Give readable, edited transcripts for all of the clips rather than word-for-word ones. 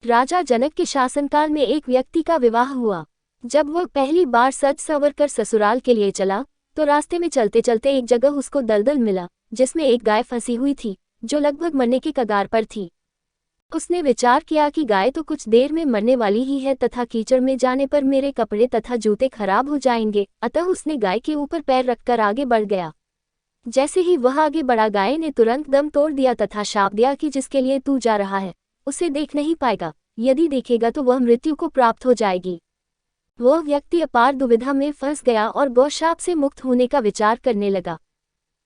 राजा जनक के शासनकाल में एक व्यक्ति का विवाह हुआ। जब वह पहली बार सज संवर कर ससुराल के लिए चला तो रास्ते में चलते चलते एक जगह उसको दलदल मिला जिसमें एक गाय फंसी हुई थी जो लगभग मरने के कगार पर थी। उसने विचार किया कि गाय तो कुछ देर में मरने वाली ही है तथा कीचड़ में जाने पर मेरे कपड़े तथा जूते खराब हो जाएंगे, अतः उसने गाय के ऊपर पैर रखकर आगे बढ़ गया। जैसे ही वह आगे बढ़ा गाय ने तुरंत दम तोड़ दिया तथा शाप दिया कि जिसके लिए तू जा रहा है उसे देख नहीं पाएगा, यदि देखेगा तो वह मृत्यु को प्राप्त हो जाएगी। वह व्यक्ति अपार दुविधा में फंस गया और गौशाप से मुक्त होने का विचार करने लगा।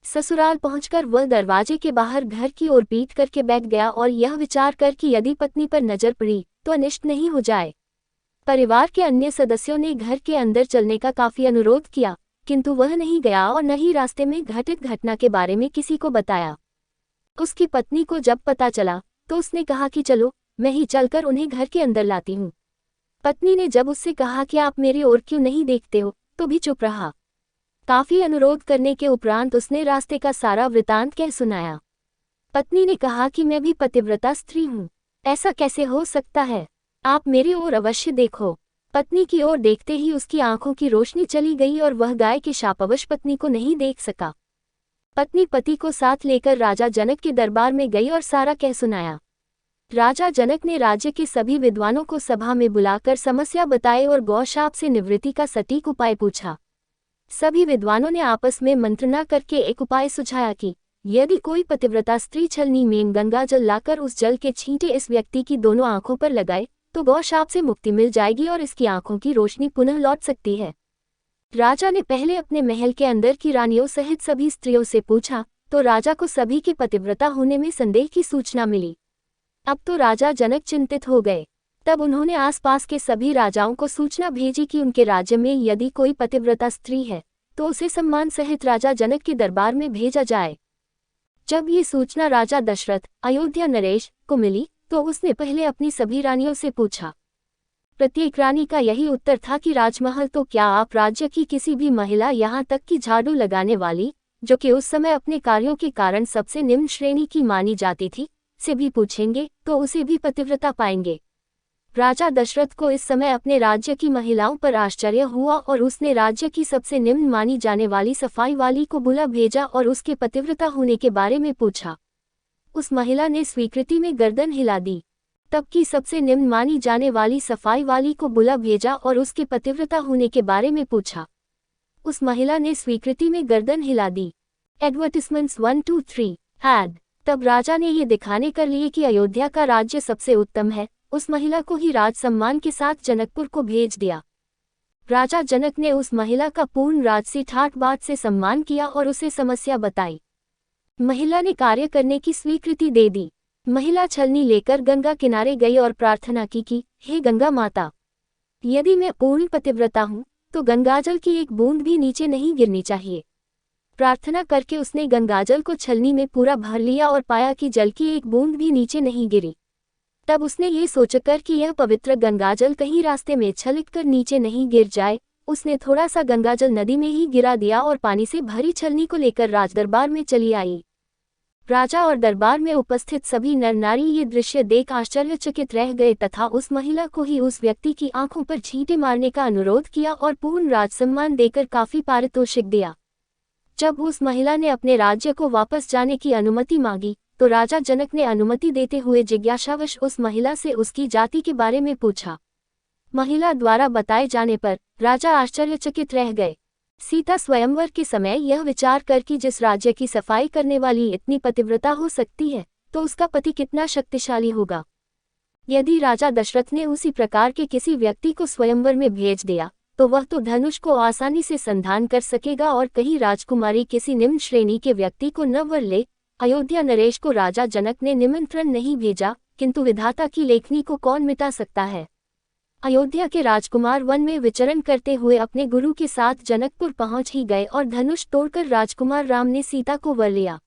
ससुराल पहुंचकर वह दरवाजे के बाहर घर की ओर पीठ करके बैठ गया और यह विचार कर कि यदि पत्नी पर नजर पड़ी तो अनिष्ट नहीं हो जाए। परिवार के अन्य सदस्यों ने घर के अंदर चलने का काफी अनुरोध किया, किंतु वह नहीं गया और न ही रास्ते में घटित घटना के बारे में किसी को बताया। उसकी पत्नी को जब पता चला तो उसने कहा कि चलो मैं ही चलकर उन्हें घर के अंदर लाती हूँ। पत्नी ने जब उससे कहा कि आप मेरी ओर क्यों नहीं देखते हो तो भी चुप रहा। काफी अनुरोध करने के उपरांत उसने रास्ते का सारा वृतांत कह सुनाया। पत्नी ने कहा कि मैं भी पतिव्रता स्त्री हूँ, ऐसा कैसे हो सकता है, आप मेरी ओर अवश्य देखो। पत्नी की ओर देखते ही उसकी आंखों की रोशनी चली गई और वह गाय के शापवश पत्नी को नहीं देख सका। पत्नी पति को साथ लेकर राजा जनक के दरबार में गई और सारा कह सुनाया। राजा जनक ने राज्य के सभी विद्वानों को सभा में बुलाकर समस्या बताई और गौशाप से निवृत्ति का सटीक उपाय पूछा। सभी विद्वानों ने आपस में मंत्रणा करके एक उपाय सुझाया कि यदि कोई पतिव्रता स्त्री छलनी में गंगा जल लाकर उस जल के छींटे इस व्यक्ति की दोनों आंखों पर लगाए तो गौशाप से मुक्ति मिल जाएगी और इसकी आंखों की रोशनी पुनः लौट सकती है। राजा ने पहले अपने महल के अंदर की रानियों सहित सभी स्त्रियों से पूछा तो राजा को सभी के पतिव्रता होने में संदेह की सूचना मिली। अब तो राजा जनक चिंतित हो गए। तब उन्होंने आसपास के सभी राजाओं को सूचना भेजी कि उनके राज्य में यदि कोई पतिव्रता स्त्री है तो उसे सम्मान सहित राजा जनक के दरबार में भेजा जाए। जब ये सूचना राजा दशरथ अयोध्या नरेश को मिली तो उसने पहले अपनी सभी रानियों से पूछा। प्रत्येक रानी का यही उत्तर था कि राजमहल तो क्या, आप राज्य की किसी भी महिला, यहाँ तक कि झाड़ू लगाने वाली जो कि उस समय अपने कार्यों के कारण सबसे निम्न श्रेणी की मानी जाती थी से भी पूछेंगे तो उसे भी पतिव्रता पाएंगे। राजा दशरथ को इस समय अपने राज्य की महिलाओं पर आश्चर्य हुआ और उसने राज्य की सबसे निम्न मानी जाने वाली सफाई वाली को बुला भेजा और उसके पतिव्रता होने के बारे में पूछा। उस महिला ने स्वीकृति में गर्दन हिला दी। तब की सबसे निम्न मानी जाने वाली सफाई वाली को बुला भेजा और उसके पतिव्रता होने के बारे में पूछा। उस महिला ने स्वीकृति में गर्दन हिला दी। Advertisements 1, 2, 3 add. तब राजा ने ये दिखाने कर लिए कि अयोध्या का राज्य सबसे उत्तम है, उस महिला को ही राज सम्मान के साथ जनकपुर को भेज दिया। राजा जनक ने उस महिला का पूर्ण राजसी ठाट बाट से सम्मान किया और उसे समस्या बताई। महिला ने कार्य करने की स्वीकृति दे दी। महिला छलनी लेकर गंगा किनारे गई और प्रार्थना की कि हे गंगा माता, यदि मैं पूर्ण पतिव्रता हूँ तो गंगाजल की एक बूंद भी नीचे नहीं गिरनी चाहिए। प्रार्थना करके उसने गंगाजल को छलनी में पूरा भर लिया और पाया कि जल की एक बूंद भी नीचे नहीं गिरी। तब उसने ये सोचकर कि यह पवित्र गंगाजल कहीं रास्ते में छलककर नीचे नहीं गिर जाए, उसने थोड़ा सा गंगाजल नदी में ही गिरा दिया और पानी से भरी छलनी को लेकर राजदरबार में चली आई। राजा और दरबार में उपस्थित सभी नर नारी ये दृश्य देख आश्चर्यचकित रह गए तथा उस महिला को ही उस व्यक्ति की आंखों पर छींटे मारने का अनुरोध किया और पूर्ण राजसम्मान देकर काफी पारितोषिक दिया। जब उस महिला ने अपने राज्य को वापस जाने की अनुमति मांगी तो राजा जनक ने अनुमति देते हुए जिज्ञासावश उस महिला से उसकी जाति के बारे में पूछा। महिला द्वारा बताए जाने पर राजा आश्चर्यचकित रह गए। सीता स्वयंवर के समय यह विचार कर कि जिस राज्य की सफाई करने वाली इतनी पतिव्रता हो सकती है तो उसका पति कितना शक्तिशाली होगा। यदि राजा दशरथ ने उसी प्रकार के किसी व्यक्ति को स्वयंवर में भेज दिया तो वह तो धनुष को आसानी से संधान कर सकेगा और कहीं राजकुमारी किसी निम्न श्रेणी के व्यक्ति को न वर ले। अयोध्या नरेश को राजा जनक ने निमंत्रण नहीं भेजा, किंतु विधाता की लेखनी को कौन मिटा सकता है। अयोध्या के राजकुमार वन में विचरण करते हुए अपने गुरु के साथ जनकपुर पहुंच ही गए और धनुष तोड़कर राजकुमार राम ने सीता को वर लिया।